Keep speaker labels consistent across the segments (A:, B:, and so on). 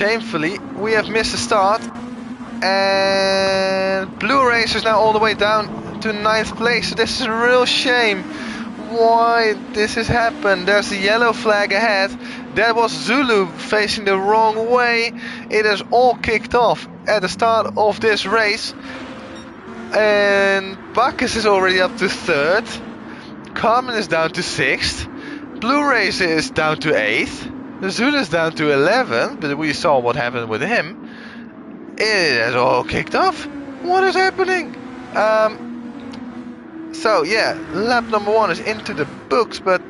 A: shamefully, we have missed the start. And Blue Racer's now all the way down to 9th place. So this is a real shame why this has happened. There's a yellow flag ahead. That was Zulu facing the wrong way. It has all kicked off at the start of this race. And Bacchus is already up to 3rd. Carmen is down to 6th. Blue Racer is down to 8th. Zulu is down to 11th, but we saw what happened with him. It has all kicked off. What is happening? So yeah, lap number 1 is into the books, but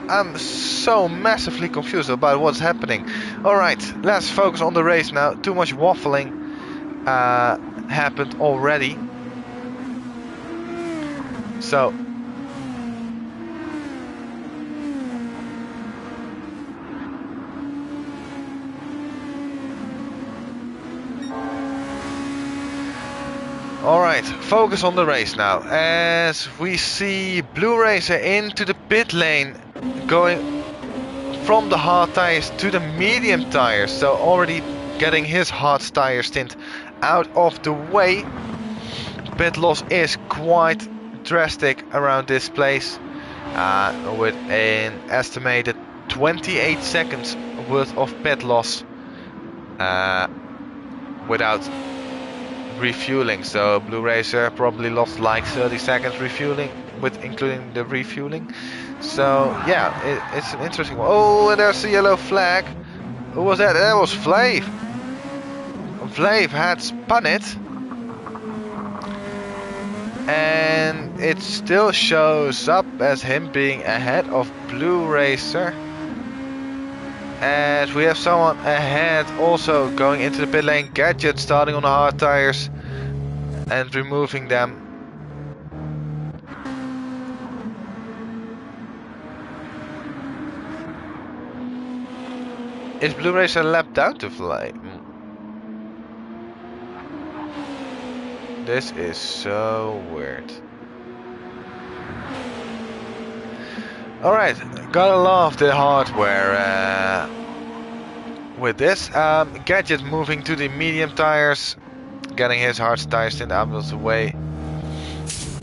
A: I'm so massively confused about what's happening. Alright, let's focus on the race now. Too much waffling happened already. So alright, focus on the race now. As we see Blue Racer into the pit lane, going from the hard tires to the medium tires. So already getting his hard tire stint out of the way. Pit loss is quite drastic around this place, with an estimated 28 seconds worth of pit loss without refueling. So Blue Racer probably lost like 30 seconds refueling, with including the refueling. So yeah, it's an interesting one. Oh, and there's the yellow flag. Who was that? That was Flav. Flav had spun it, and it still shows up as him being ahead of Blue Racer. And we have someone ahead also going into the pit lane. Gadget starting on the hard tires and removing them. Is Blue Racer a lap down to Fly? This is so weird. Alright, gotta love the hardware with this. Gadget moving to the medium tires, getting his hard tires stint out of the way,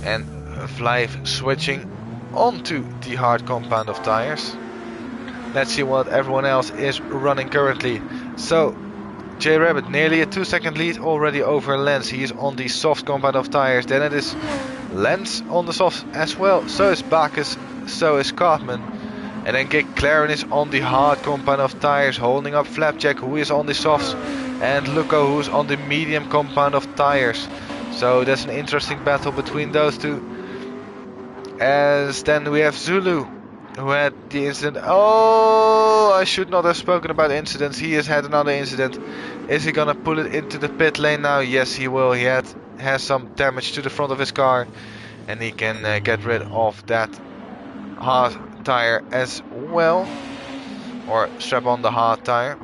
A: and Flive switching onto the hard compound of tires. Let's see what everyone else is running currently. So J Rabbit nearly a 2-second lead already over Lens. He is on the soft compound of tires. Then it is Lens on the soft as well. So is Bacchus. So is Cartman. And then Claren is on the hard compound of tires, holding up Flapjack, who is on the softs, and Luco, who's on the medium compound of tires. So that's an interesting battle between those two. As then we have Zulu, who had the incident. Oh, I should not have spoken about incidents. He has had another incident. Is he gonna pull it into the pit lane now? Yes, he will. He has some damage to the front of his car, and he can get rid of that hard tire as well, or strap on the hard tire.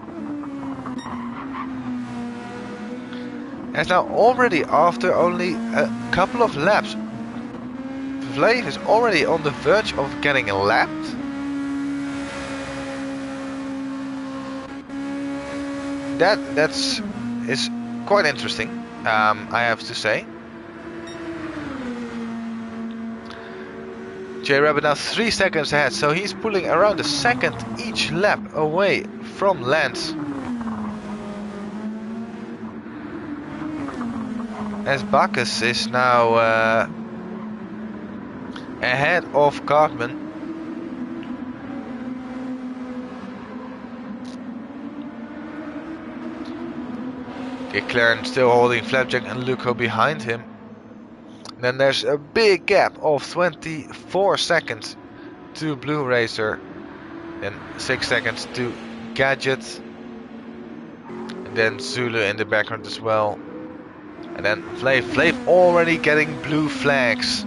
A: As now already after only a couple of laps, Vlave is already on the verge of getting lapped. That's quite interesting, I have to say. J Rabbit now 3 seconds ahead, so he's pulling around a second each lap away from Lance. As Bacchus is now ahead of Cartman. Claren still holding Flapjack and Luco behind him. Then there's a big gap of 24 seconds to Blue Racer, then 6 seconds to Gadget, and then Zulu in the background as well, and then Flav already getting blue flags.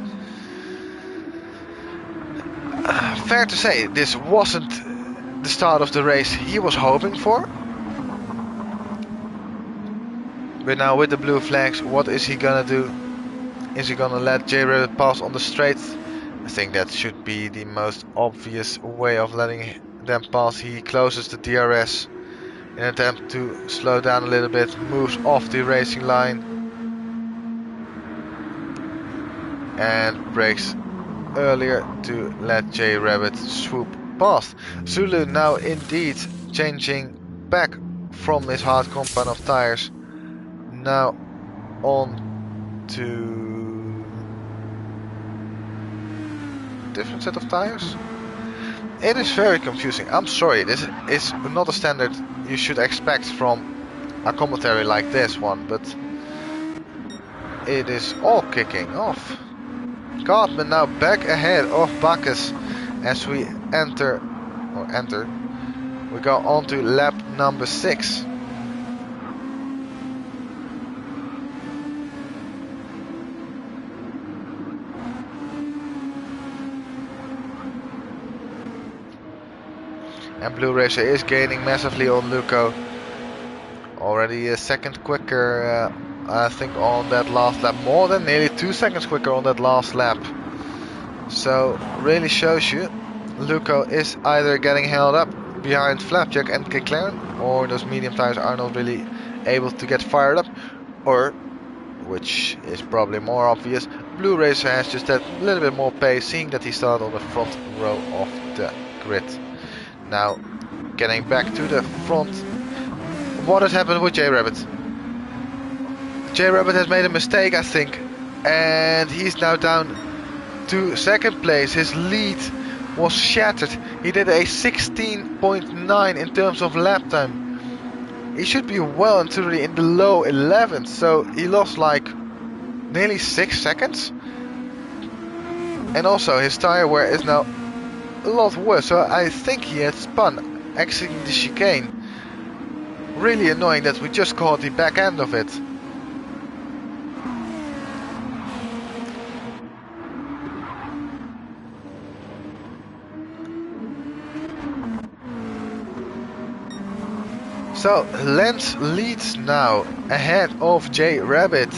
A: Fair to say, this wasn't the start of the race he was hoping for. But now with the blue flags, what is he gonna do? Is he gonna let J Rabbit pass on the straight? I think that should be the most obvious way of letting them pass. He closes the DRS in an attempt to slow down a little bit, moves off the racing line and brakes earlier to let J Rabbit swoop past. Zulu now indeed changing back from his hard compound of tires, now on to different set of tires. It is very confusing. I'm sorry, this is not a standard you should expect from a commentary like this one, but it is all kicking off. Cartman now back ahead of Bacchus as we enter, we go on to lap number 6. And Blue Racer is gaining massively on Luco. Already a second quicker, I think, on that last lap. More than nearly 2 seconds quicker on that last lap. So, really shows you Luco is either getting held up behind Flapjack and McLaren, or those medium tires are not really able to get fired up, or, which is probably more obvious, Blue Racer has just that little bit more pace, seeing that he started on the front row of the grid. Now, getting back to the front, what has happened with J Rabbit? J Rabbit has made a mistake, I think, and he's now down to second place. His lead was shattered. He did a 16.9 in terms of lap time. He should be well and truly in the low 11th, so he lost like nearly 6 seconds. And also his tire wear is now a lot worse, so I think he had spun exiting the chicane. Really annoying that we just caught the back end of it. So Lance leads now ahead of J Rabbit.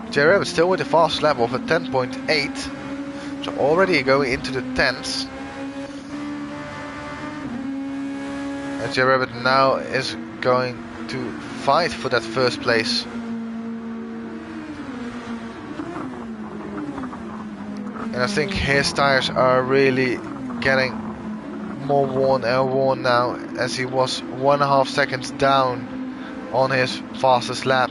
A: J Rabbit still with a fast lap of a 10.8, so already going into the 10s. And J Rabbit now is going to fight for that first place. And I think his tires are really getting more worn and worn now, as he was 1.5 seconds down on his fastest lap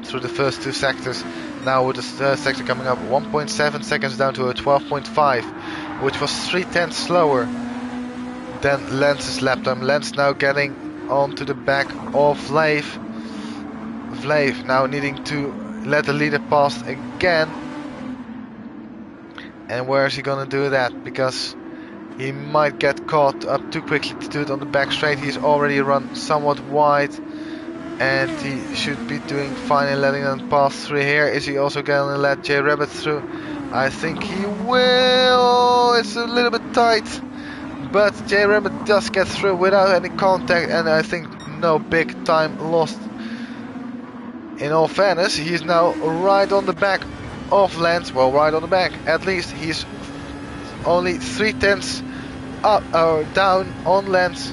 A: through the first 2 sectors. Now with the third sector coming up, 1.7 seconds down to a 12.5, which was 0.3 slower than Lance's lap time. Lance now getting onto the back of Vlave. Vlave now needing to let the leader pass again. And where is he gonna do that? Because he might get caught up too quickly to do it on the back straight. He's already run somewhat wide, and he should be doing fine in letting them pass through here. Is he also going to let J Rabbit through? I think he will. It's a little bit tight, but J Rabbit does get through without any contact, and I think no big time lost. In all fairness, he's now right on the back of Lance. Well, right on the back. At least he's only 0.3 up or down on Lance.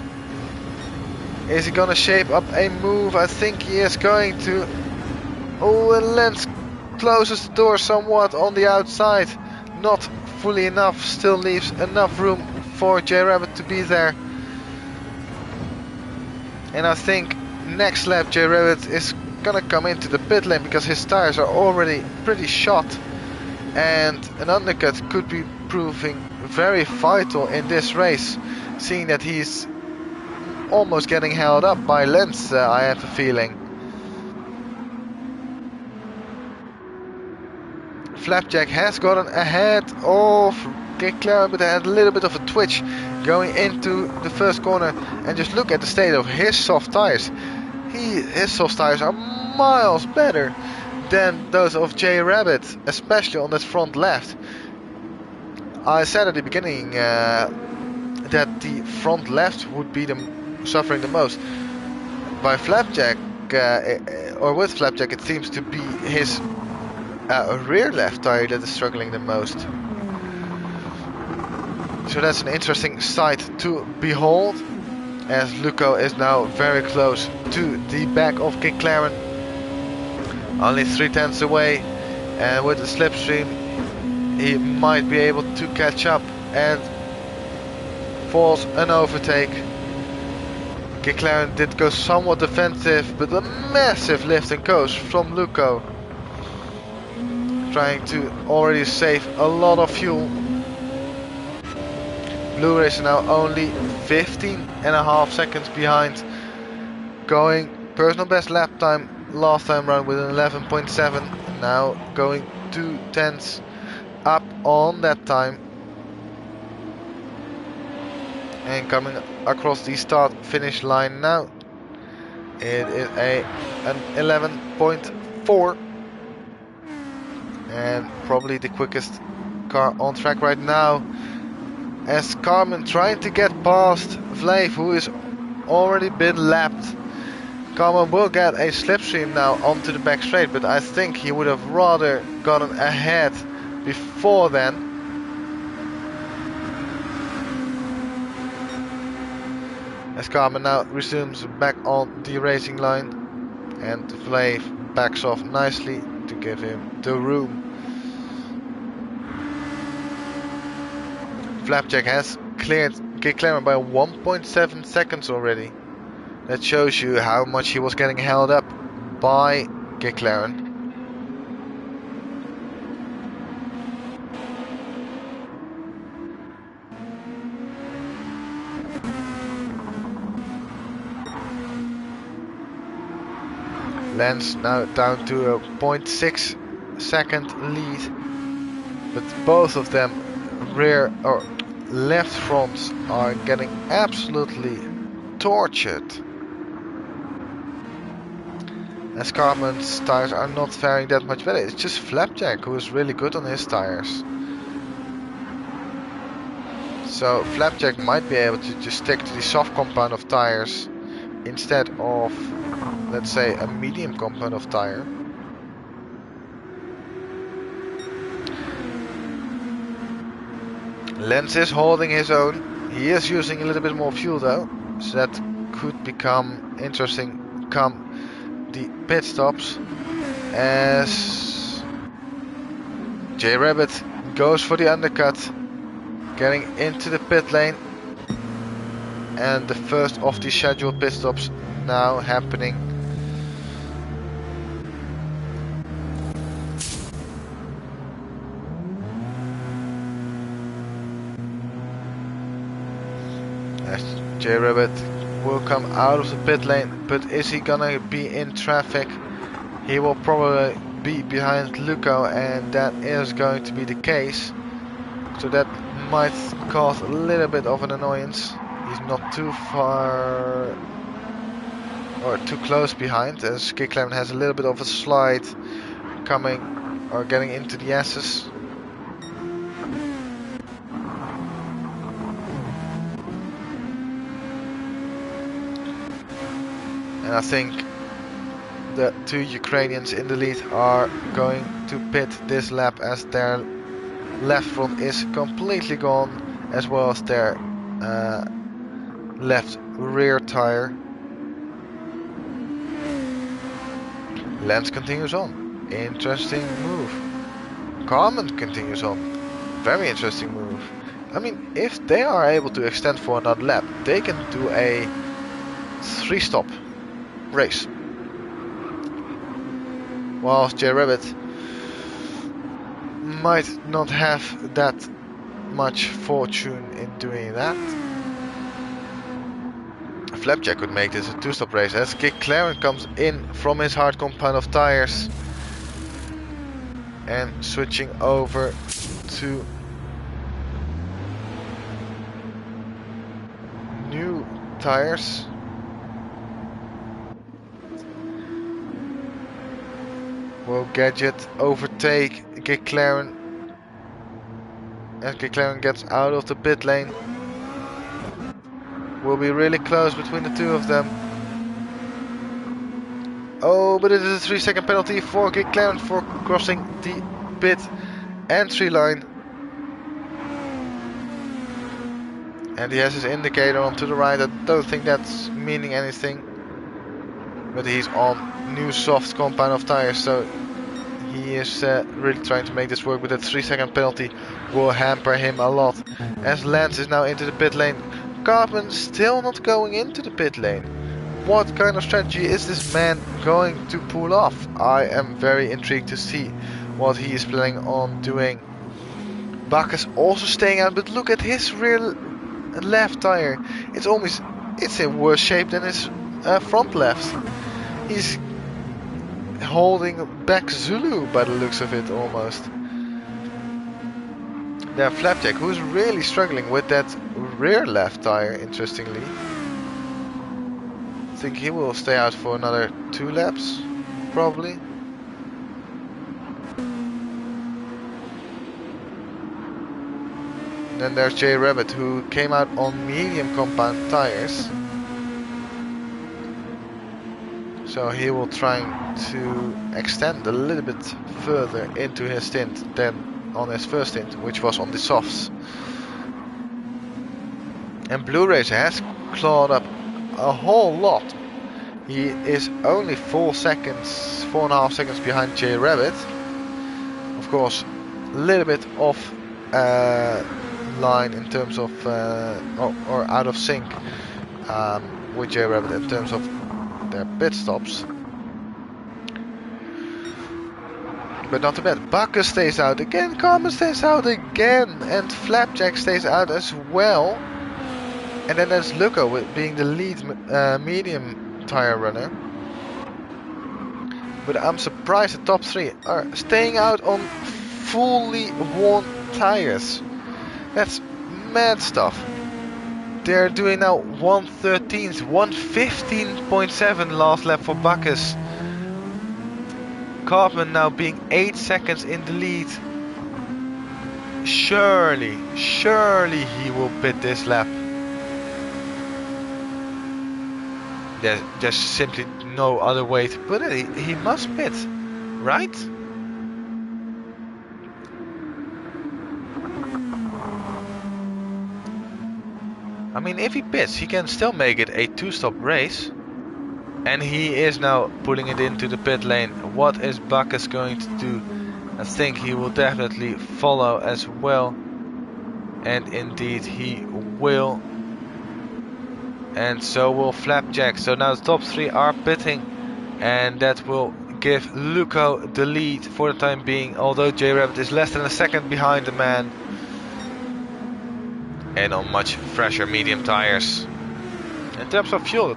A: Is he gonna shape up a move? I think he is going to. Oh, and Lance closes the door somewhat on the outside. Not fully enough, still leaves enough room for J Rabbit to be there. And I think next lap J Rabbit is gonna come into the pit lane because his tires are already pretty shot. And an undercut could be proving very vital in this race, seeing that he's almost getting held up by Lance, I have a feeling. Flapjack has gotten ahead of McLaren, but had a little bit of a twitch going into the first corner. And just look at the state of his soft tires. His soft tires are miles better than those of J Rabbit, especially on that front left. I said at the beginning that the front left would be suffering the most. By Flapjack, or with Flapjack, it seems to be his rear left tire that is struggling the most. So that's an interesting sight to behold. as Luco is now very close to the back of McLaren. Only 3/10 away, and with the slipstream he might be able to catch up and force an overtake. McLaren did go somewhat defensive, but a massive lift and coast from Luco, trying to already save a lot of fuel. Blue Racer now only 15.5 seconds behind, going personal best lap time last time round with an 11.7, now going 2/10 up on that time, and coming across the start finish line now. It is an 11.4, and probably the quickest car on track right now, as Carmen trying to get past Vlave, who is already been lapped. Carmen will get a slipstream now onto the back straight, but I think he would have rather gotten ahead before then. As Carmen now resumes back on the racing line, and Vlave backs off nicely to give him the room. Flapjack has cleared McLaren by 1.7 seconds already. That shows you how much he was getting held up by McLaren. Lance now down to a 0.6 second lead, but both of them rear or left fronts are getting absolutely tortured, as Carmen's tires are not faring that much better. It's just Flapjack who is really good on his tires. So Flapjack might be able to just stick to the soft compound of tires instead of, let's say, a medium compound of tire. Lens is holding his own. He is using a little bit more fuel though, so that could become interesting come the pit stops, as J Rabbit goes for the undercut, getting into the pit lane, and the first of the scheduled pit stops now happening. As J Rabbit will come out of the pit lane, but is he gonna be in traffic? He will probably be behind Luco, and that is going to be the case. So that might cause a little bit of an annoyance. He's not too far or too close behind, as McLaren has a little bit of a slide coming or getting into the S's. And I think the two Ukrainians in the lead are going to pit this lap, as their left front is completely gone, as well as their left rear tire. Lance continues on. Interesting move. Carmen continues on. Very interesting move. I mean, if they are able to extend for another lap, they can do a 3-stop race. Whilst J Rabbit might not have that much fortune in doing that. Flapjack could make this a 2-stop race, as McLaren comes in from his hard compound of tires and switching over to new tires. Will Gadget overtake McLaren as McLaren gets out of the pit lane? Will be really close between the two of them. Oh, but it is a 3-second penalty for McLaren for crossing the pit entry line. And he has his indicator on to the right. I don't think that's meaning anything. But he's on new soft compound of tires, so he is really trying to make this work. But that 3-second penalty will hamper him a lot. As Lance is now into the pit lane. Cartman still not going into the pit lane. What kind of strategy is this man going to pull off? I am very intrigued to see what he is planning on doing. Bacchus also staying out, but look at his rear left tire. It's in worse shape than his front left. He's holding back Zulu by the looks of it almost. Then Flapjack, who's really struggling with that rear left tire, interestingly. I think he will stay out for another 2 laps, probably. Then there's J Rabbit, who came out on medium compound tires. So he will try to extend a little bit further into his stint than on his first stint, which was on the softs. And Blue Racer has clawed up a whole lot. He is only 4.5 seconds behind J Rabbit. Of course, a little bit off line in terms of or out of sync with J Rabbit in terms of their pit stops. But not too bad. Bacchus stays out again, Carmen stays out again, and Flapjack stays out as well. And then there's Luco with being the lead medium tire runner. But I'm surprised the top 3 are staying out on fully worn tires. That's mad stuff. They're doing now 1:13, 1:15.7 last lap for Bacchus. Cartman now being 8 seconds in the lead. Surely he will pit this lap. There's simply no other way to put it. He must pit, right? I mean, if he pits, he can still make it a 2-stop race. And he is now pulling it into the pit lane. What is Bacchus going to do? I think he will definitely follow as well. And indeed he will. And so will Flapjack. So now the top 3 are pitting. And that will give Luco the lead for the time being. Although J Rabbit is less than a second behind the man. And on much fresher medium tires. In terms of fuel,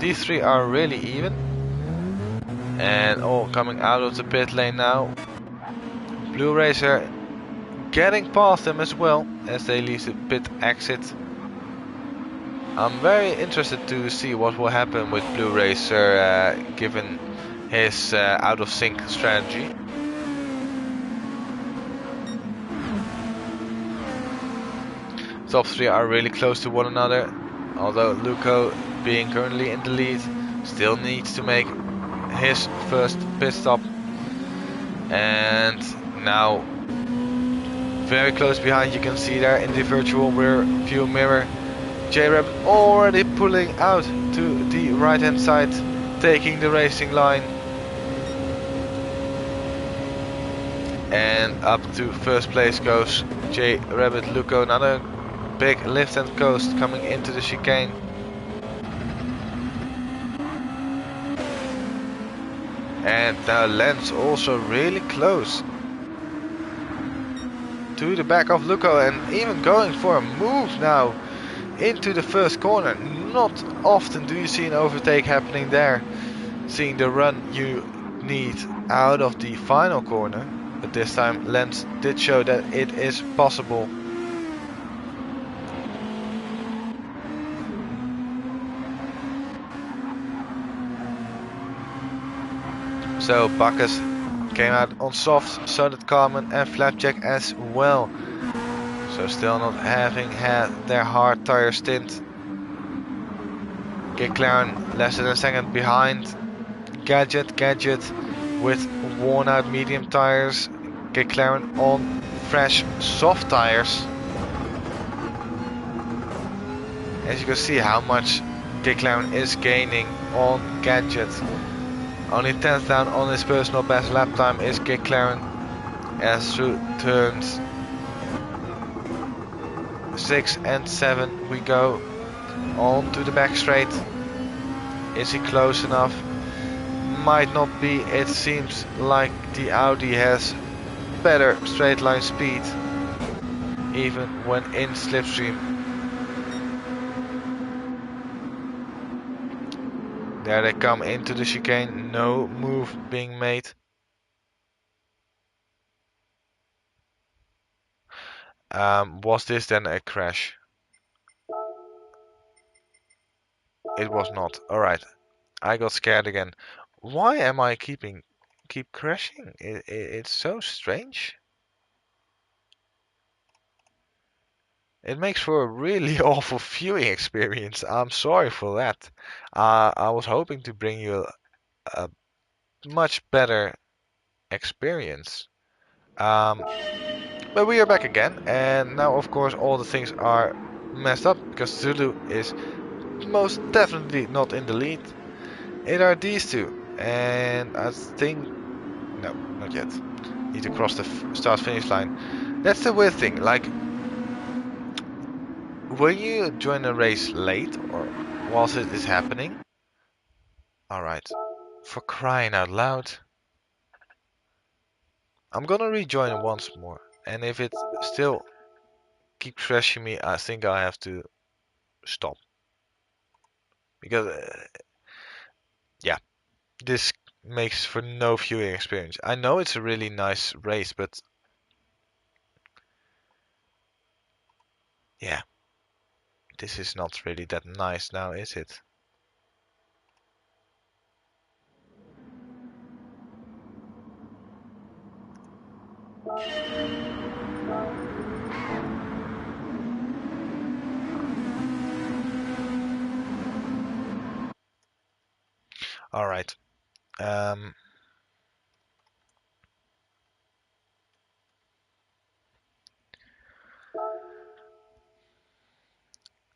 A: these 3 are really even. And all coming out of the pit lane now. Blue Racer getting past them as well as they leave the pit exit. I'm very interested to see what will happen with Blue Racer given his out of sync strategy. Top 3 are really close to one another, although Luco, being currently in the lead, still needs to make his first pit stop. And now very close behind, you can see there in the virtual rear view mirror, J Rabbit already pulling out to the right hand side, taking the racing line. And up to first place goes J Rabbit. Luco, another big lift and coast coming into the chicane. And now Lance also really close to the back of Luco, and even going for a move now into the first corner. Not often do you see an overtake happening there, seeing the run you need out of the final corner. But this time Lance did show that it is possible. So Bacchus came out on soft, so did Carmen and Flapjack as well. So still not having had their hard tire stint. McLaren less than a second behind. Gadget with worn out medium tires. McLaren on fresh soft tires. as you can see how much McLaren is gaining on Gadget. Only 10th down on his personal best lap time is McLaren, as through turns 6 and 7 we go on to the back straight. Is he close enough? Might not be. It seems like the Audi has better straight line speed, even when in slipstream. There they come into the chicane, no move being made. Was this then a crash? It was not. Alright, I got scared again. Why am I keep crashing? It's so strange. It makes for a really awful viewing experience. I'm sorry for that. I was hoping to bring you a much better experience. But we are back again, and now of course all the things are messed up because Zulu is most definitely not in the lead. It are these two, and I think no, not yet. Need to cross the start finish line. That's the weird thing. Like, when you join a race late or whilst it is happening, all right, for crying out loud, I'm gonna rejoin once more, and if it still keeps crashing me, I think I have to stop because yeah, this makes for no viewing experience. I know it's a really nice race, but yeah, this is not really that nice now, is it? All right. Um,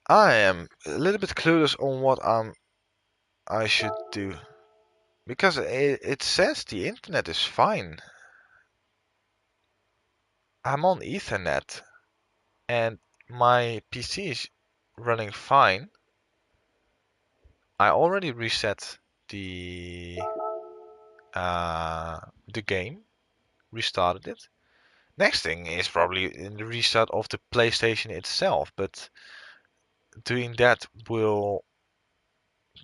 A: I am a little bit clueless on what I should do because it says the internet is fine. I'm on Ethernet and my PC is running fine. I already reset the game, restarted it. Next thing is probably in the restart of the PlayStation itself, but doing that will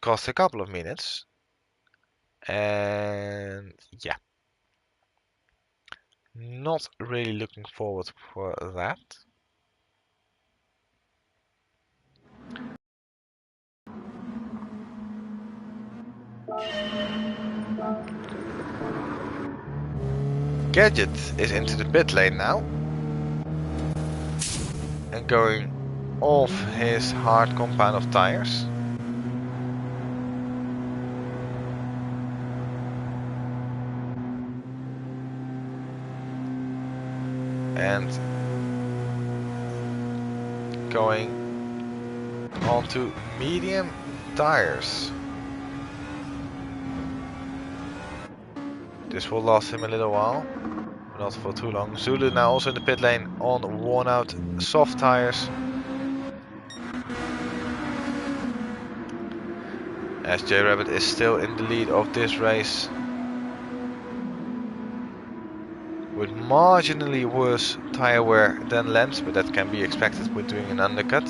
A: cost a couple of minutes. And yeah, not really looking forward for that. Gadget is into the pit lane now and going off his hard compound of tires. And going onto medium tires. This will last him a little while, but not for too long. Zulu now also in the pit lane on worn out soft tires. As J Rabbit is still in the lead of this race. With marginally worse tire wear than Lens, but that can be expected with doing an undercut.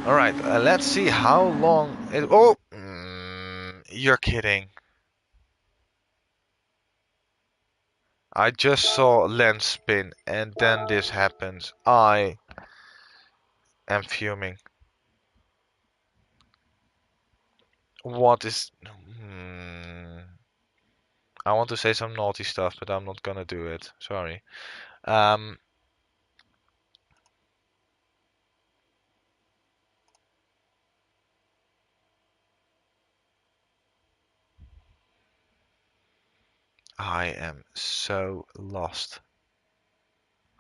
A: Alright, let's see how long it... Oh! You're kidding. I just saw Lens spin and then this happens. I am fuming. What is... I want to say some naughty stuff, but I'm not gonna do it. Sorry. I am so lost.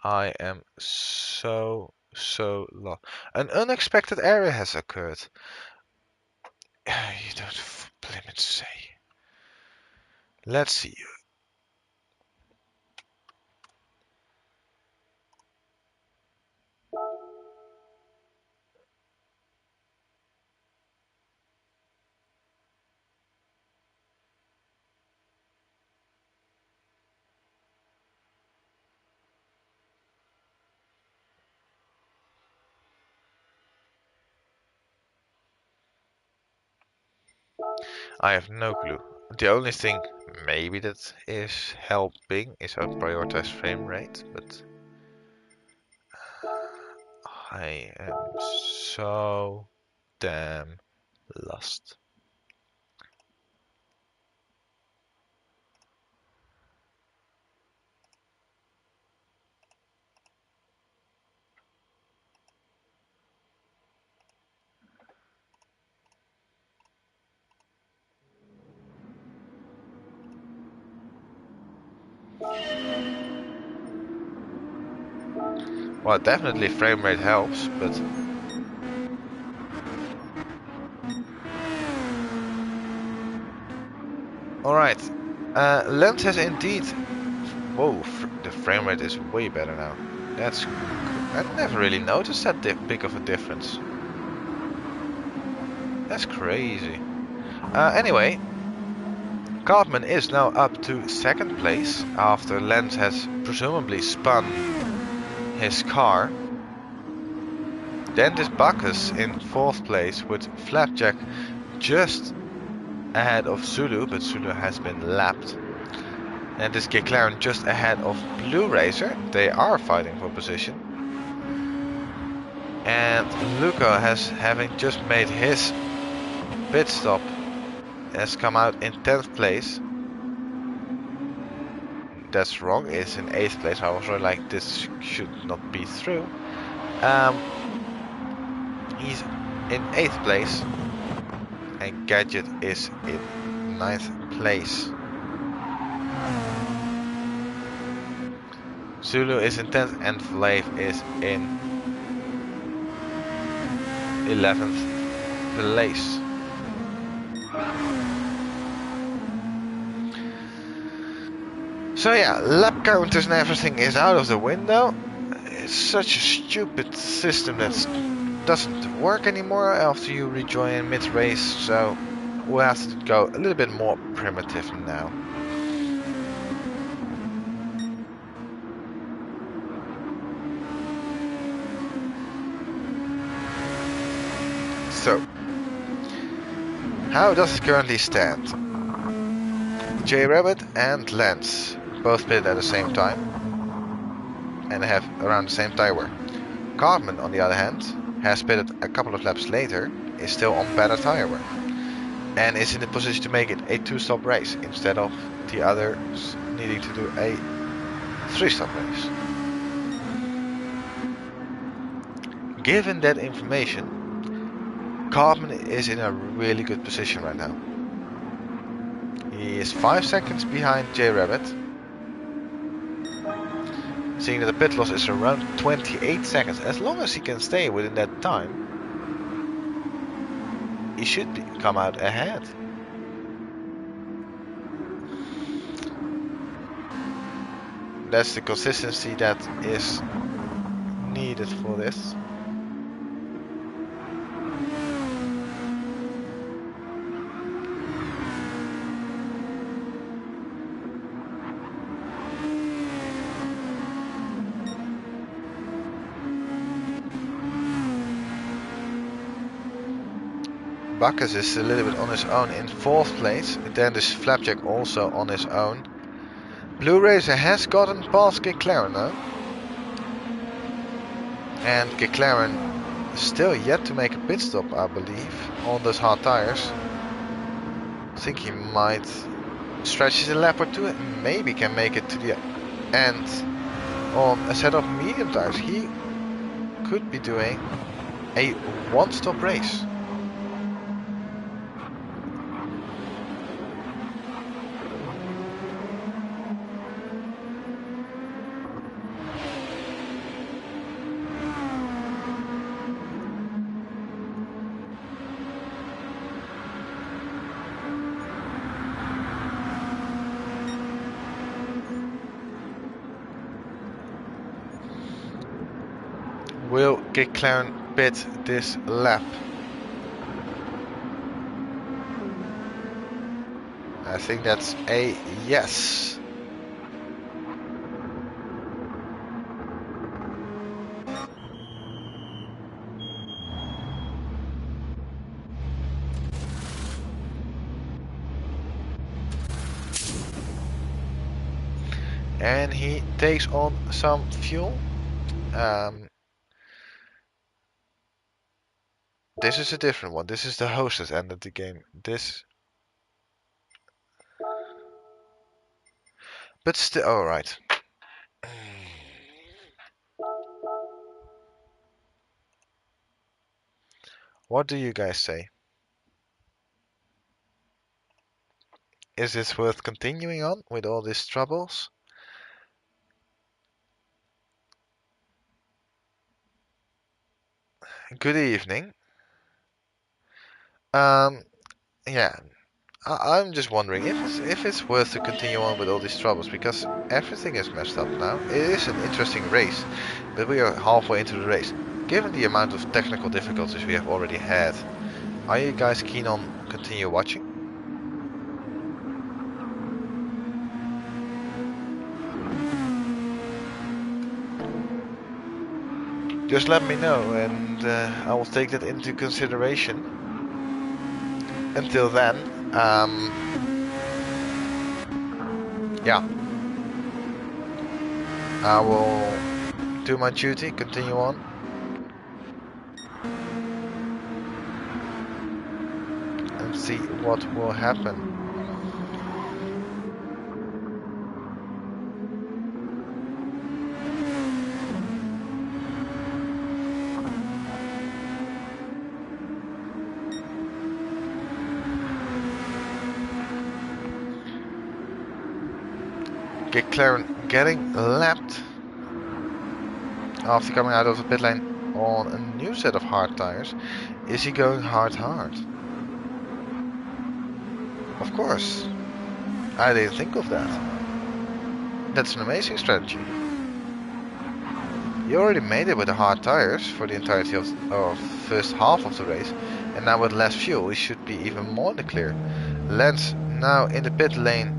A: I am so lost. An unexpected error has occurred. You don't blame it to say. Let's see. I have no clue. The only thing maybe that is helping is a prioritized frame rate, but I am so damn lost. Well, definitely frame rate helps, but alright. Lens has indeed. Whoa, the frame rate is way better now. That's. I never really noticed that big of a difference. That's crazy. Anyway, Cartman is now up to second place after Lens has presumably spun his car. Then this Bacchus in fourth place with Flapjack just ahead of Zulu, but Zulu has been lapped. And this McLaren just ahead of Blue Racer. They are fighting for position. And Luca having just made his pit stop, has come out in 10th place. That's wrong, it's in 8th place. I was really like, this should not be through. He's in 8th place. And Gadget is in 9th place. Zulu is in 10th and Vlave is in 11th place. So yeah, lap counters and everything is out of the window. It's such a stupid system that doesn't work anymore after you rejoin mid-race, so we'll have to go a little bit more primitive now. So, how does it currently stand? J Rabbit and Lance both pitted at the same time and have around the same tire wear. Cartman, on the other hand, has pitted a couple of laps later, is still on better tire wear, and is in the position to make it a 2-stop race instead of the others needing to do a 3-stop race. Given that information, Cartman is in a really good position right now. He is 5 seconds behind J Rabbit. Seeing that the pit loss is around 28 seconds. As long as he can stay within that time, he should come out ahead. That's the consistency that is needed for this. Bacchus is a little bit on his own in 4th place. Then this Flapjack also on his own. Blue Racer has gotten past McLaren now. And McLaren is still yet to make a pit stop, I believe, on those hard tires. I think he might stretch his a lap or two and maybe can make it to the end on a set of medium tires. He could be doing a 1-stop race. Will McLaren pit this lap? I think that's a yes. And he takes on some fuel. This is a different one. This is the hostess end of the game. This, but still, all right. What do you guys say? Is this worth continuing on with all these troubles? Good evening. Yeah, I'm just wondering if it's worth to continue on with all these troubles, because everything is messed up now. It is an interesting race, but we are halfway into the race. Given the amount of technical difficulties we have already had, are you guys keen on continue watching? Just let me know, and I will take that into consideration. Until then, yeah, I will do my duty, continue on. And see what will happen. McLaren getting lapped after coming out of the pit lane on a new set of hard tires. Is he going hard? Of course. I didn't think of that. That's an amazing strategy. You already made it with the hard tires for the entirety of first half of the race, and now with less fuel, he should be even more in the clear. Lance now in the pit lane,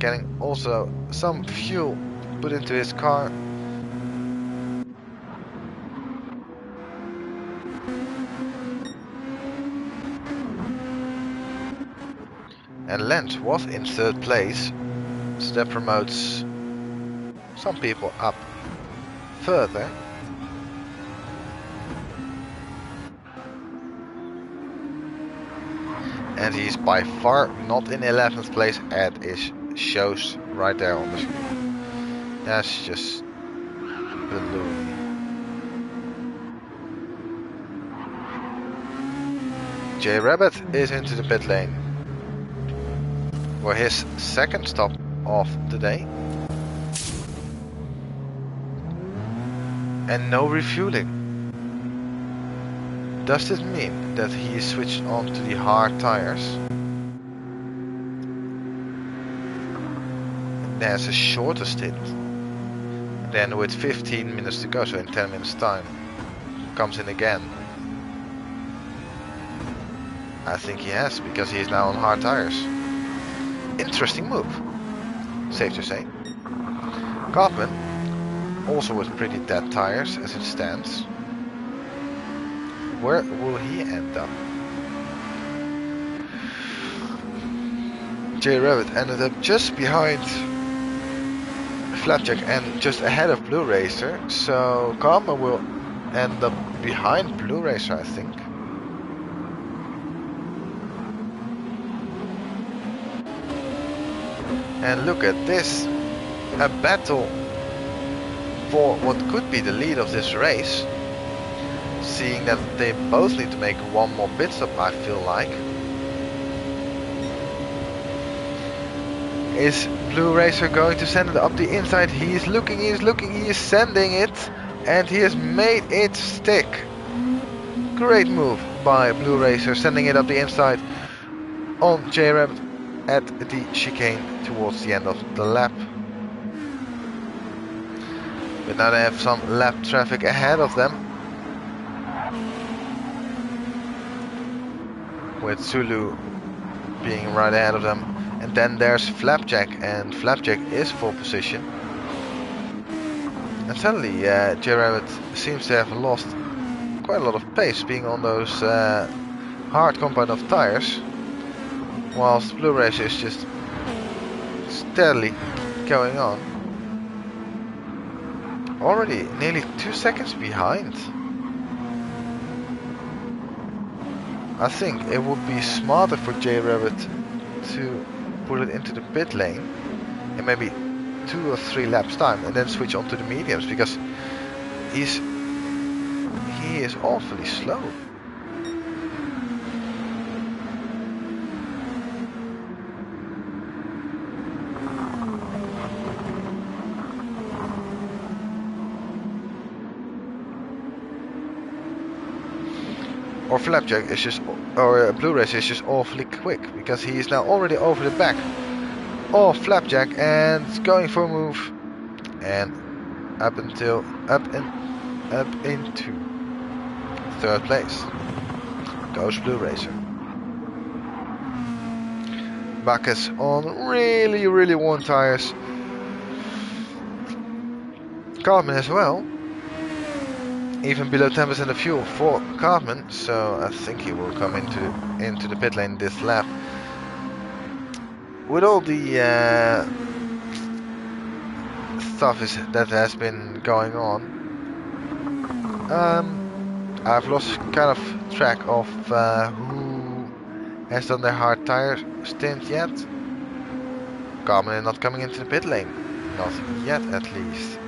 A: getting also some fuel put into his car. And Lance was in third place, so that promotes some people up further. And he's by far not in 11th place, as it shows right there on the screen. That's just balloon. J Rabbit is into the pit lane for his second stop of the day. And no refueling. Does this mean that he is switched on to the hard tires? And there's a shorter stint. Then with 15 minutes to go, so in 10 minutes time, comes in again. I think he has, because he is now on hard tires. Interesting move, safe to say. Cartman, also with pretty dead tires as it stands. Where will he end up? J Rabbit ended up just behind Flapjack and just ahead of Blue Racer, so Cartman will end up behind Blue Racer, I think. And look at this, a battle for what could be the lead of this race. Seeing that they both need to make one more pit stop, I feel like. Is Blue Racer going to send it up the inside? He is looking, he is sending it, and he has made it stick. Great move by Blue Racer, sending it up the inside on J-Rabbit at the chicane towards the end of the lap. But now they have some lap traffic ahead of them, with Zulu being right ahead of them. And then there's Flapjack, and Flapjack is full position. And suddenly J-Rabbit seems to have lost quite a lot of pace, being on those hard compound of tires, whilst Blue Racer is just steadily going on. Already nearly 2 seconds behind. I think it would be smarter for J-Rabbit to put it into the pit lane in maybe 2 or 3 laps time and then switch on to the mediums, because he is awfully slow. Or Flapjack is just, or Blue Racer is just awfully quick, because he is now already over the back of Flapjack and going for a move, and up into 3rd place goes Blue Racer. Bacchus on really worn tires. Cartman as well. Even below 10% of fuel for Cartman, so I think he will come into the pit lane this lap. With all the stuff that has been going on, I've lost kind of track of who has done their hard tire stint yet. Cartman is not coming into the pit lane, not yet at least.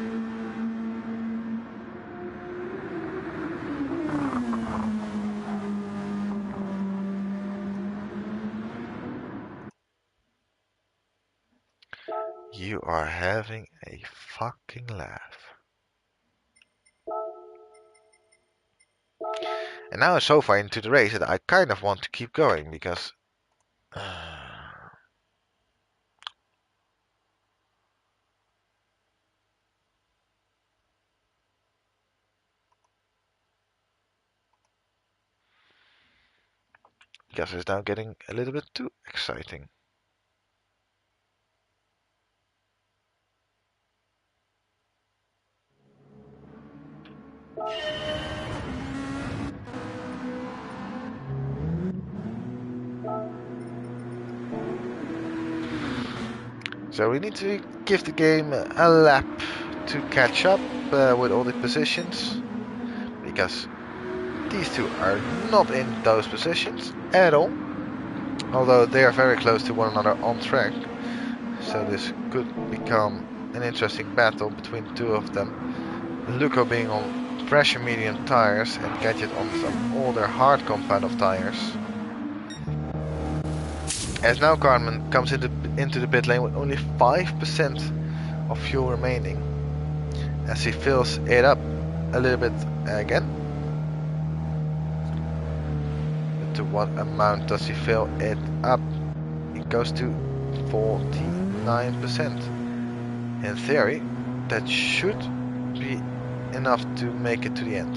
A: You are having a fucking laugh. And now I'm so far into the race that I kind of want to keep going, because it's now getting a little bit too exciting. So we need to give the game a lap to catch up with all the positions, because these two are not in those positions at all, although they are very close to one another on track. So this could become an interesting battle between the two of them. Luco being on fresher medium tires and Gadget on some older hard compound of tires. As now Cartman comes into the pit lane with only 5% of fuel remaining, as he fills it up a little bit again. But to what amount does he fill it up? It goes to 49%. In theory, that should be enough to make it to the end.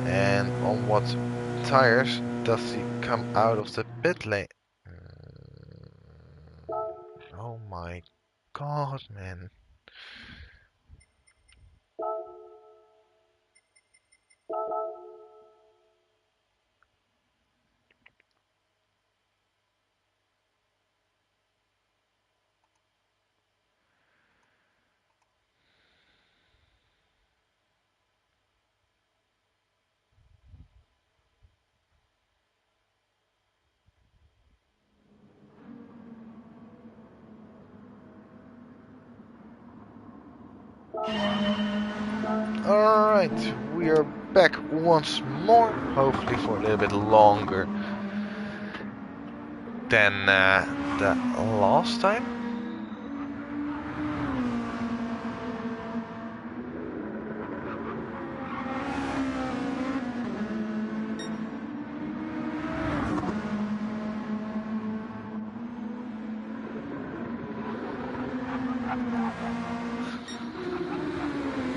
A: And on what tires does he come out of the pit lane? Oh my god, man. Alright, we are back once more, hopefully for a little bit longer than the last time.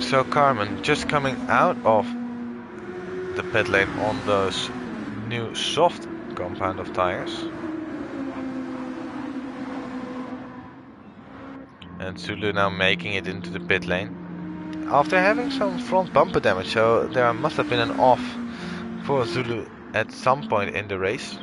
A: So Carmen, just coming out of the pit lane on those new soft compound of tires. And Zulu now making it into the pit lane. After having some front bumper damage, so there must have been an off for Zulu at some point in the race.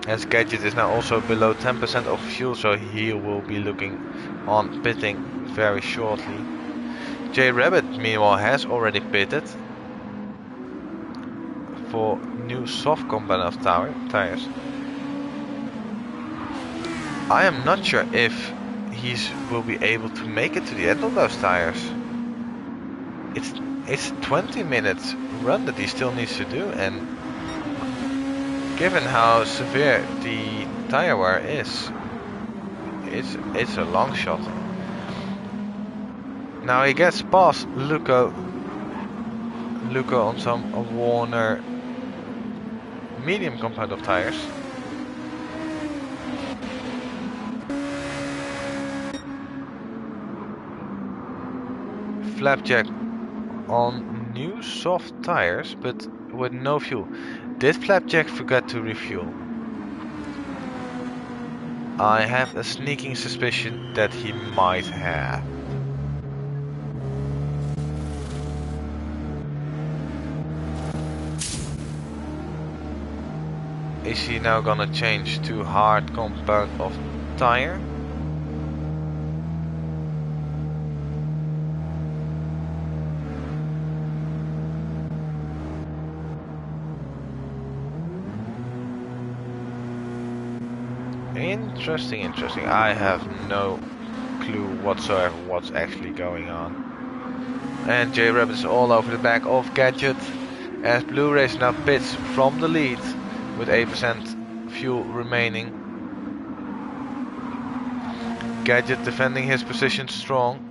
A: As Gadget is now also below 10% of fuel, so he will be looking on pitting very shortly. J Rabbit meanwhile has already pitted for new soft compound of tires. I am not sure if he will be able to make it to the end of those tires. It's 20 minutes run that he still needs to do, and given how severe the tire wear is, it's a long shot. Now he gets past Luco on some Warner medium compound of tires. Flapjack on new soft tires, but with no fuel. Did Flapjack forget to refuel? I have a sneaking suspicion that he might have. Is he now gonna change to hard compound of tire? Interesting. I have no clue whatsoever what's actually going on. And J Rabbit is all over the back of Gadget as Blu-rays now pits from the lead with 8% fuel remaining. Gadget defending his position strong.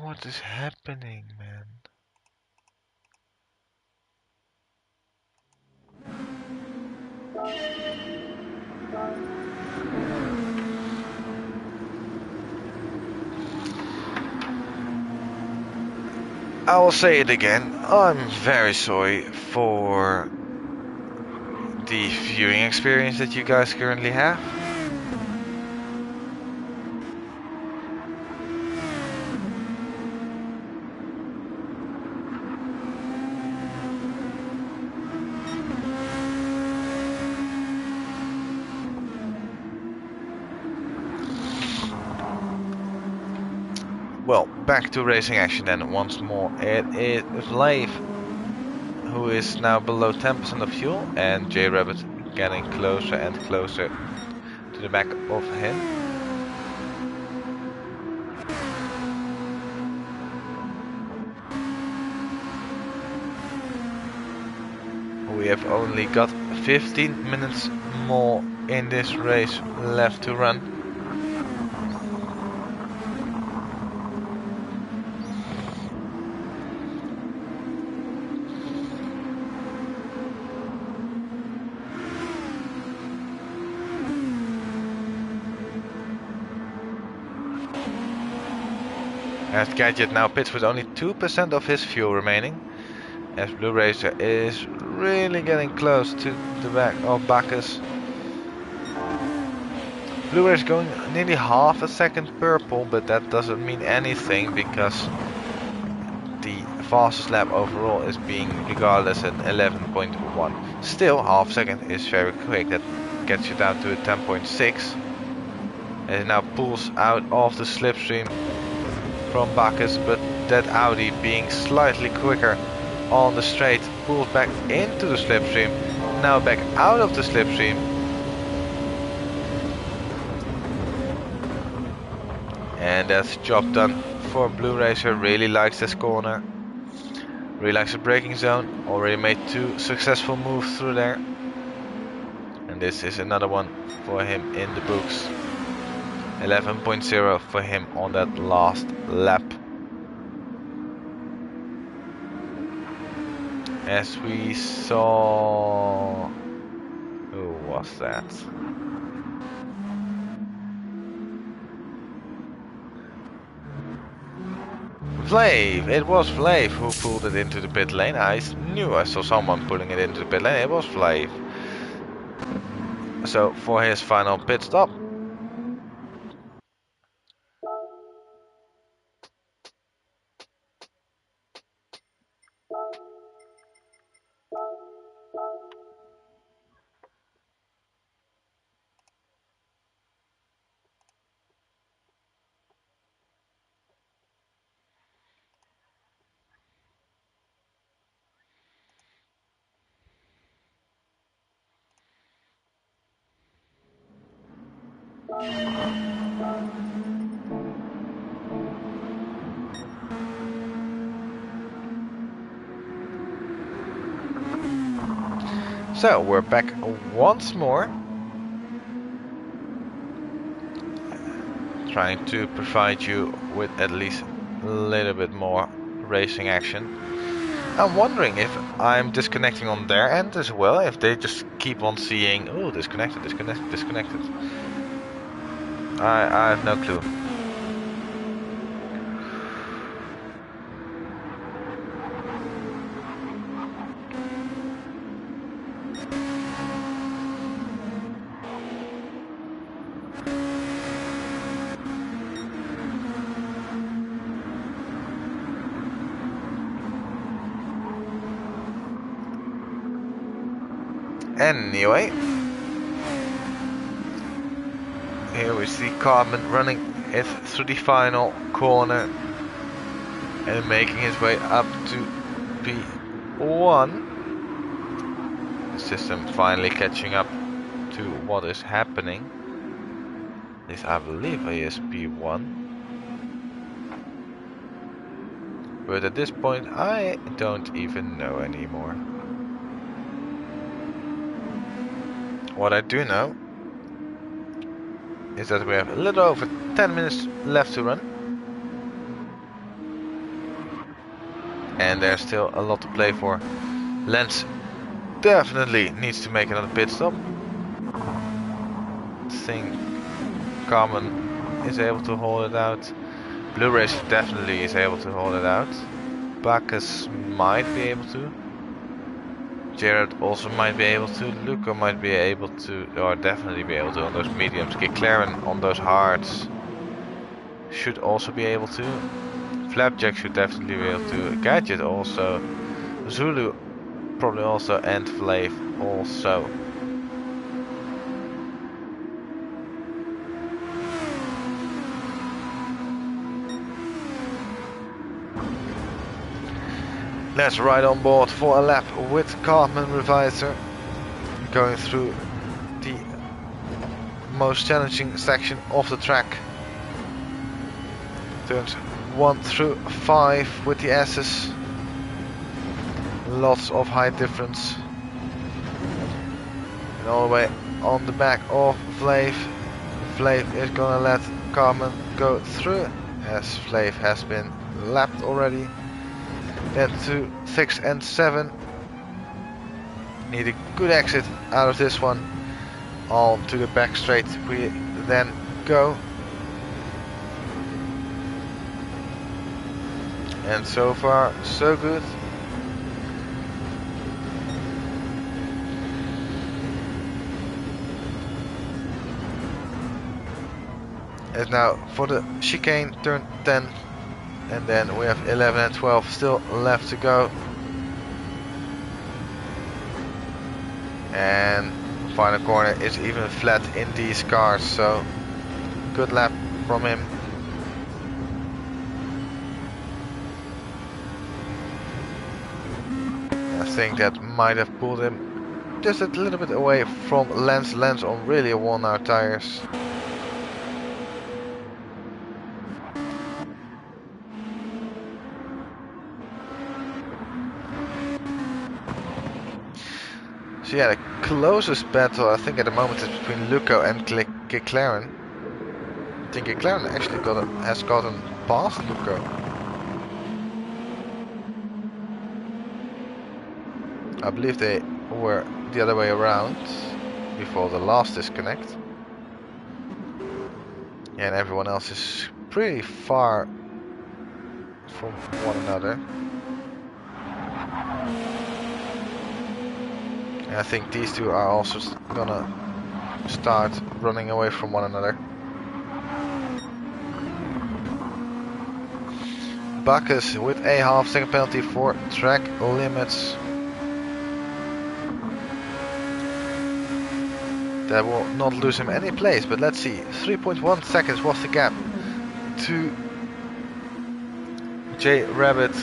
A: What is happening, man? I will say it again, I'm very sorry for the viewing experience that you guys currently have. Well, back to racing action then once more. It is Vlave who is now below 10% of fuel, and J Rabbit getting closer and closer to the back of him. We have only got 15 minutes more in this race left to run. As Gadget now pits with only 2% of his fuel remaining, as Blue Racer is really getting close to the back of Bacchus. Blue Racer going nearly half a second purple, but that doesn't mean anything because the fastest lap overall is being regardless at 11.1. Still, half second is very quick. That gets you down to a 10.6. And it now pulls out of the slipstream from Bacchus, but that Audi being slightly quicker on the straight pulls back into the slipstream, now back out of the slipstream, and that's job done for Blue Racer, really likes this corner. Really likes the braking zone. Already made 2 successful moves through there. And this is another one for him in the books. 11.0 for him on that last lap. As we saw... Who was that? Flav! It was Flav who pulled it into the pit lane. I knew I saw someone pulling it into the pit lane. It was Flav. So for his final pit stop. So we're back once more, trying to provide you with at least a little bit more racing action. I'm wondering if I'm disconnecting on their end as well, if they just keep on seeing, oh, disconnected, disconnected, disconnected. I have no clue. Anyway, here we see Carmen running it through the final corner and making his way up to P1. The system finally catching up to what is happening. This, I believe, he is P1. But at this point, I don't even know anymore. What I do know is that we have a little over 10 minutes left to run. And there's still a lot to play for. Lance definitely needs to make another pit stop. I think Carmen is able to hold it out. Blue Racer definitely is able to hold it out. Bacchus might be able to. Jared also might be able to. Luca might be able to, or definitely be able to on those mediums. Claren on those hards should also be able to. Flapjack should definitely be able to. Gadget also. Zulu probably also, and Flav also. Let's ride on board for a lap with Carmen Revisor, going through the most challenging section of the track. Turns 1 through 5 with the S's. Lots of height difference. And all the way on the back of Flav. Flav is gonna let Carmen go through, as Flav has been lapped already. Then to 6 and 7. Need a good exit out of this one. On to the back straight we then go. And so far so good. And now for the chicane, turn 10. And then we have 11 and 12 still left to go. And final corner is even flat in these cars, so good lap from him. I think that might have pulled him just a little bit away from Lance. Lance on really worn out tires. So yeah, the closest battle I think at the moment is between Luco and Giclaren. I think Giclaren actually has gotten past Luco. I believe they were the other way around before the last disconnect. And everyone else is pretty far from one another. And I think these two are also gonna start running away from one another. Bacchus with a half-second penalty for track limits. That will not lose him any place, but let's see. 3.1 seconds was the gap to J Rabbit.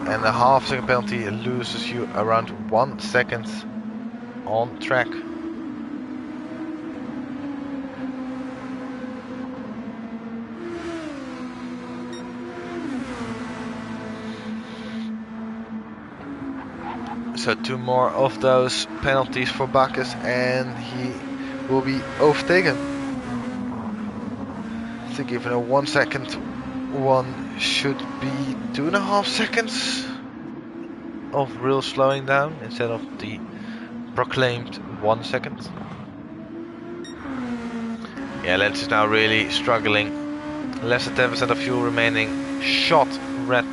A: And a half-second penalty loses you around 1 second on track. So 2 more of those penalties for Bacchus and he will be overtaken. I think even a 1 second one should be 2.5 seconds of real slowing down instead of the proclaimed 1 second. Yeah, Lance is now really struggling. Less than 10% of fuel remaining. Shot red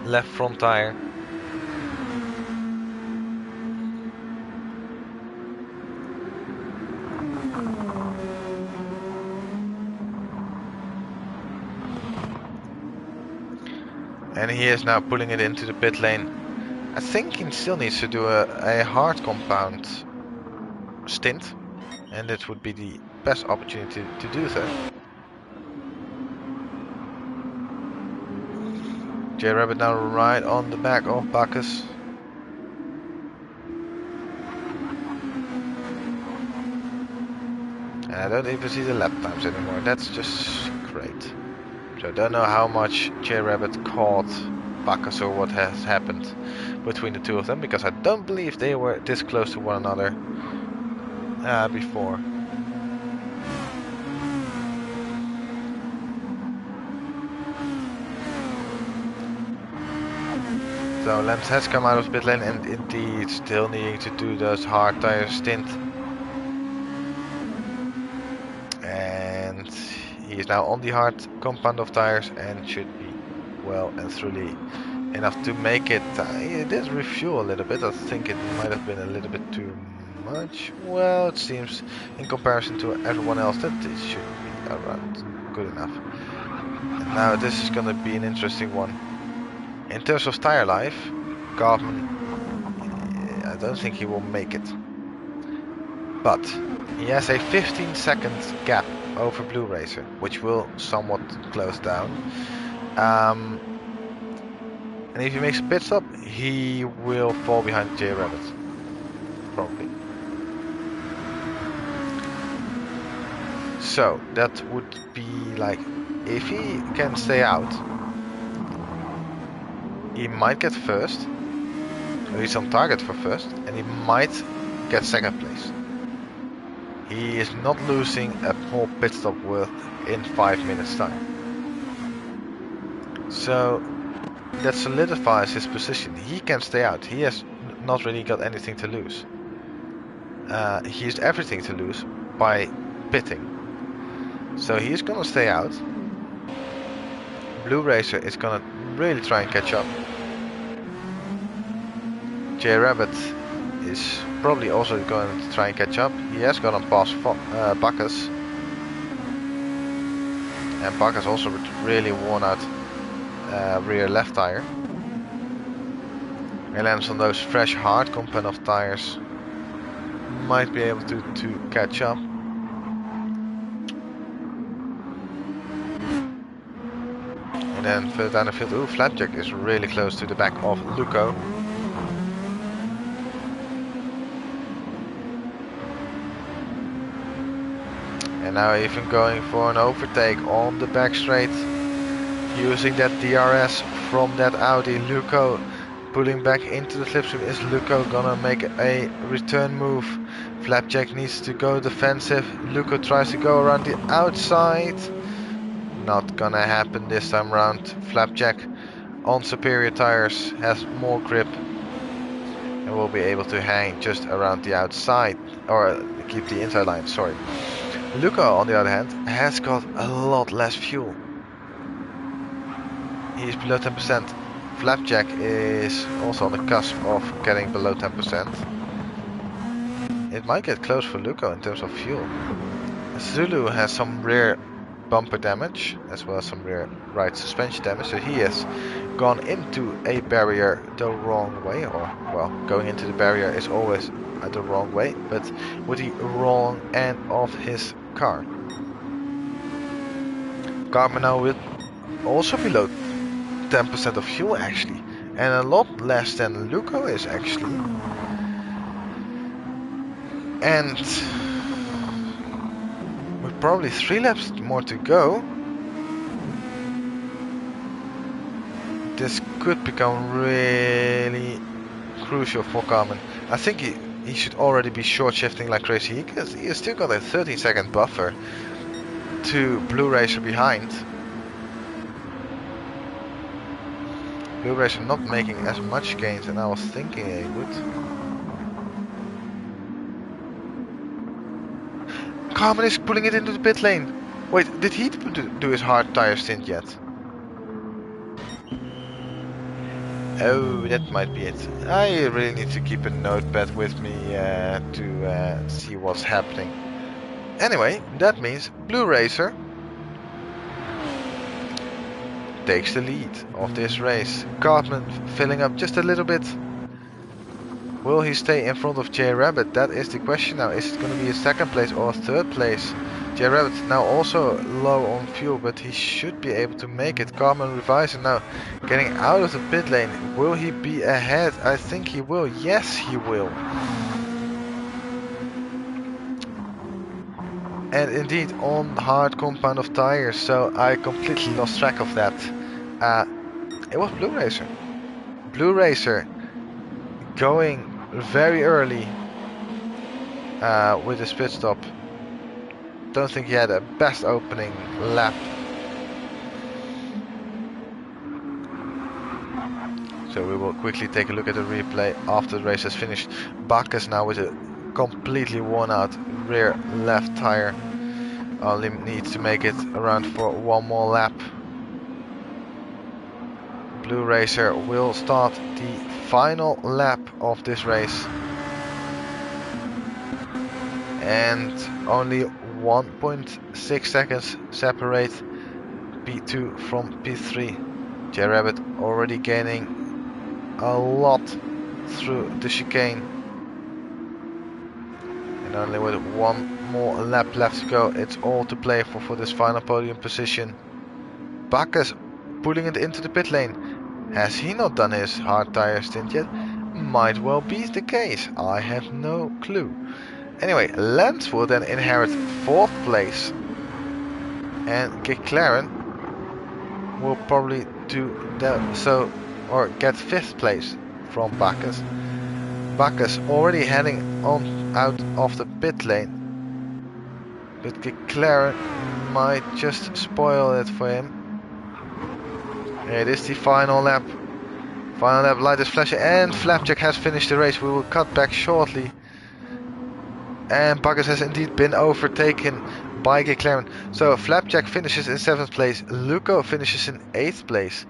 A: left front tire. And he is now pulling it into the pit lane. I think he still needs to do a hard compound stint. And it would be the best opportunity to do so. J Rabbit now right on the back of Bacchus. And I don't even see the lap times anymore. That's just great. So I don't know how much J Rabbit caught Bacchus or what has happened between the two of them, because I don't believe they were this close to one another before. So Lance has come out of pit lane and indeed still needing to do those hard tire stint. And he is now on the hard compound of tires and should be well and truly enough to make it. He did refuel a little bit. I think it might have been a little bit too much. Well, it seems in comparison to everyone else that it should be around good enough. And now this is going to be an interesting one. In terms of tire life, Garmin, I don't think he will make it. But he has a 15-second gap over Blue Racer, which will somewhat close down. And if he makes a pit stop, he will fall behind J Rabbit, probably. So that would be like, if he can stay out, he might get first, or he's on target for first, and he might get second place. He is not losing a whole pit stop worth in 5 minutes time. So that solidifies his position. He can stay out. He has not really got anything to lose. He has everything to lose by pitting. So he's gonna stay out. Blue Racer is gonna really try and catch up. J Rabbit is probably also going to try and catch up. He has gone past Bacchus. And Bacchus also really worn out rear left tire. He lands on those fresh hard compound of tires. Might be able to catch up. And then further down the field, ooh, Flapjack is really close to the back of Luco. And now even going for an overtake on the back straight. Using that DRS from that Audi, Luco pulling back into the slipstream. Is Luco gonna make a return move? Flapjack needs to go defensive. Luco tries to go around the outside. Not gonna happen this time around. Flapjack on superior tires has more grip and will be able to hang just around the outside, or keep the inside line, sorry. Luco, on the other hand, has got a lot less fuel. He's below 10%. Flapjack is also on the cusp of getting below 10%. It might get close for Luco in terms of fuel. Zulu has some rear bumper damage, as well as some rear right suspension damage, so he has gone into a barrier the wrong way, or well, going into the barrier is always the wrong way, but with the wrong end of his car. Carmen now with also below 10% of fuel actually, and a lot less than Luco is actually. And with probably 3 laps more to go, this could become really crucial for Carmen. I think he should already be short shifting like crazy, because he has still got a 13-second buffer to Blue Racer behind. Blue Racer not making as much gains and I was thinking he would. Carmen is pulling it into the pit lane. Wait, did he do his hard tire stint yet? Oh, that might be it. I really need to keep a notepad with me to see what's happening. Anyway, that means Blue Racer takes the lead of this race. Cartman filling up just a little bit. Will he stay in front of J Rabbit? That is the question now. Is it going to be a second place or a third place? J Rabbit now also low on fuel, but he should be able to make it. Cartman revising now, getting out of the pit lane. Will he be ahead? I think he will. Yes, he will. And indeed on hard compound of tires, so I completely lost track of that. It was Blue Racer. Blue Racer going very early with his pit stop. Don't think he had a best opening lap. So we will quickly take a look at the replay after the race has finished. Bacchus now with a completely worn out rear left tire. Only needs to make it around for one more lap. Blue Racer will start the final lap of this race. And only 1.6 seconds separate P2 from P3. J Rabbit already gaining a lot through the chicane. And only with one more lap left to go, it's all to play for this final podium position. Bacchus pulling it into the pit lane. Has he not done his hard tire stint yet? Might well be the case. I have no clue. Anyway, Lance will then inherit 4th place. And McLaren will probably do that, so, or get 5th place from Bacchus. Bacchus already heading on out of the pit lane. But McLaren might just spoil it for him. It is the final lap. Final lap, light is flashing, and Flapjack has finished the race. We will cut back shortly. And Bacchus has indeed been overtaken by McLaren. So Flapjack finishes in 7th place. Luco finishes in 8th place.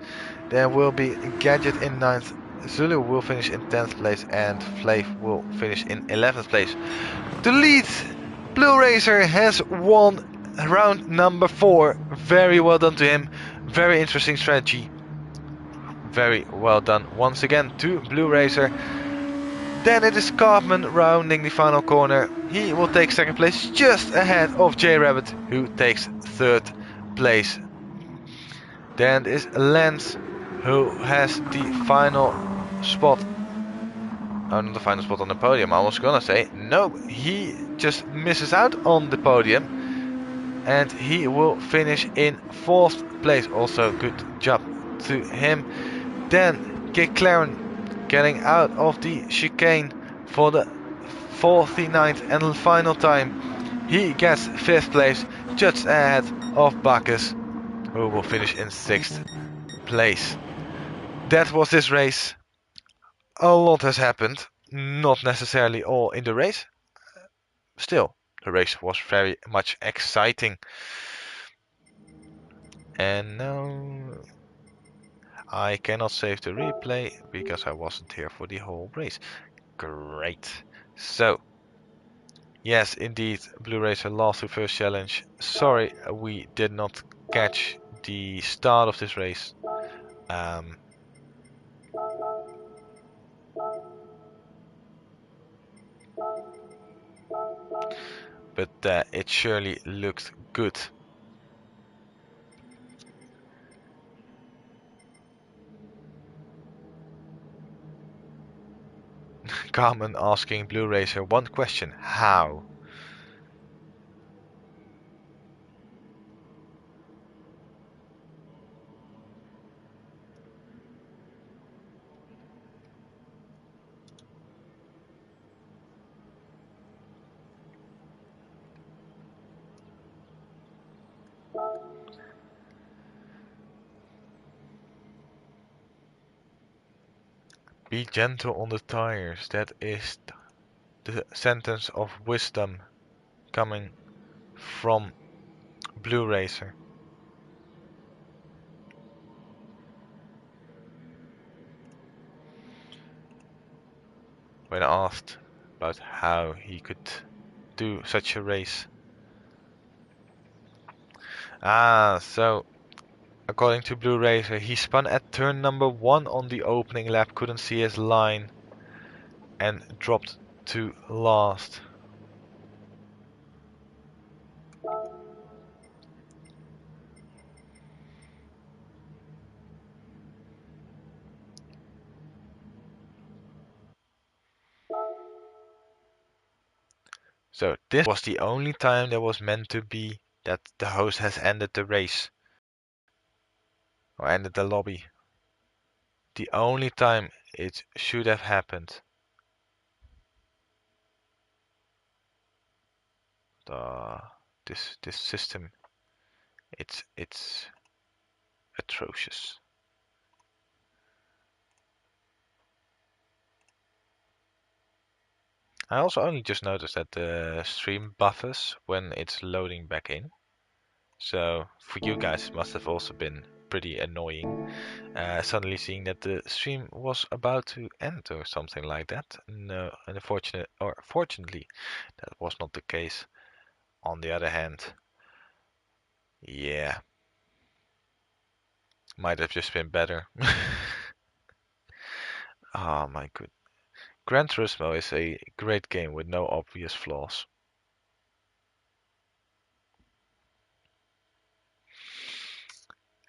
A: There will be Gadget in 9th. Zulu will finish in 10th place. And Flav will finish in 11th place. The lead Blue Racer has won round number 4. Very well done to him. Very interesting strategy. Very well done once again to Blue Racer. Then it is Cartman rounding the final corner. He will take 2nd place, just ahead of J Rabbit, who takes 3rd place. Then it is Lance, who has the final spot. Oh, not the final spot on the podium, I was gonna say. No, he just misses out on the podium. and he will finish in 4th place. Also good job to him. Then McLaren getting out of the chicane for the 49th and final time. He gets 5th place, just ahead of Bacchus, who will finish in 6th place. That was this race. A lot has happened, not necessarily all in the race. Still, the race was very much exciting. And now I cannot save the replay because I wasn't here for the whole race. Great. So, yes, indeed, Blue Racer lost the first challenge. Sorry, we did not catch the start of this race. But it surely looked good. Carmen asking Blue Racer one question: how? Be gentle on the tires. That is the sentence of wisdom coming from Blue Racer. When asked about how he could do such a race. So according to Blue Racer, he spun at turn number 1 on the opening lap, couldn't see his line, and dropped to last. So this was the only time that was meant to be that the host has ended the race. Or ended the lobby. The only time it should have happened. This system, it's atrocious. I also only just noticed that the stream buffers when it's loading back in. So for you guys it must have also been pretty annoying. Suddenly seeing that the stream was about to end or something like that. No, fortunately that was not the case. On the other hand, yeah, might have just been better. Oh my good. Gran Turismo is a great game with no obvious flaws.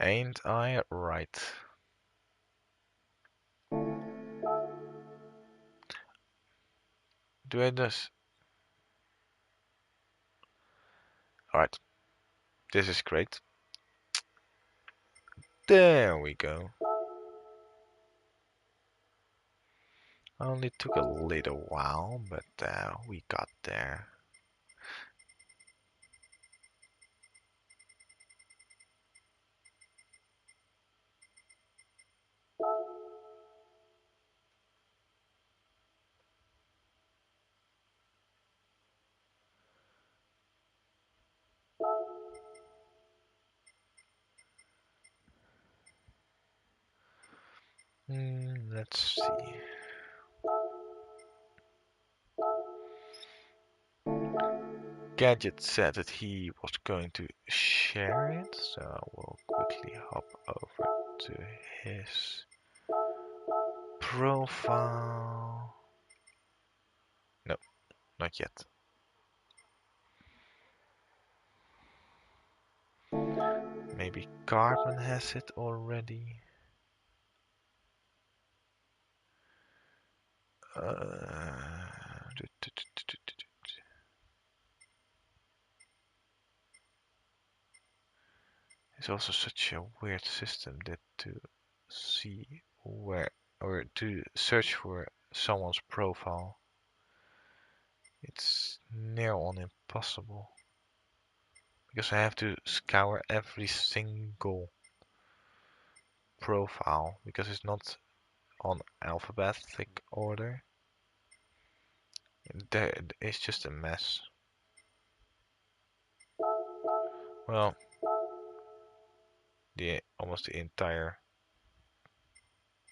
A: Ain't I right? Do I just... Alright, this is great. There we go. Only took a little while, but we got there. Let's see. Gadget said that he was going to share it, so I will quickly hop over to his profile. No, not yet. Maybe Carmen has it already. It's also such a weird system that to see where or to search for someone's profile. It's near on impossible because I have to scour every single profile because it's not on alphabetic order. It's just a mess. Well, almost the entire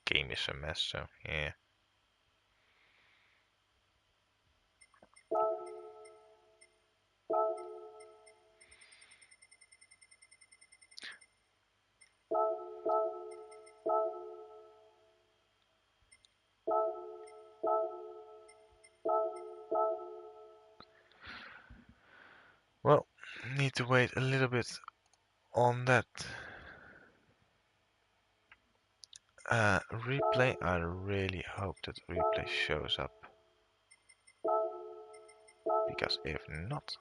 A: game is a mess, so yeah. Well, need to wait a little bit on that replay. I really hope that replay shows up, because if not,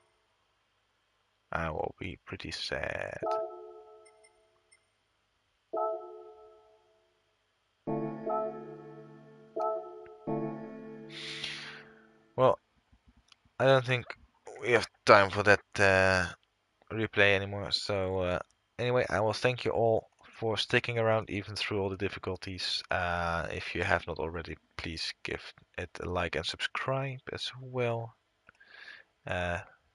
A: I will be pretty sad. Well, I don't think we have time for that replay anymore. So anyway, I will thank you all for sticking around even through all the difficulties. If you have not already, please give it a like and subscribe as well,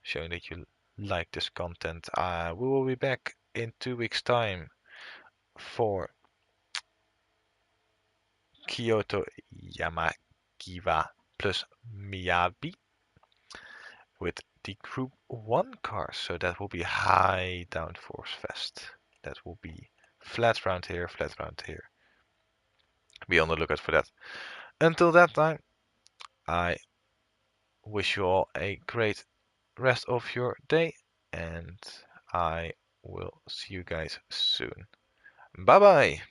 A: showing that you like this content. We will be back in 2 weeks' time for Kyoto Yamagiwa plus Miyabi with the Group 1 cars. So that will be high downforce fest. That will be flat round here, flat round here. Be on the lookout for that. Until that time, I wish you all a great rest of your day, and I will see you guys soon. Bye bye!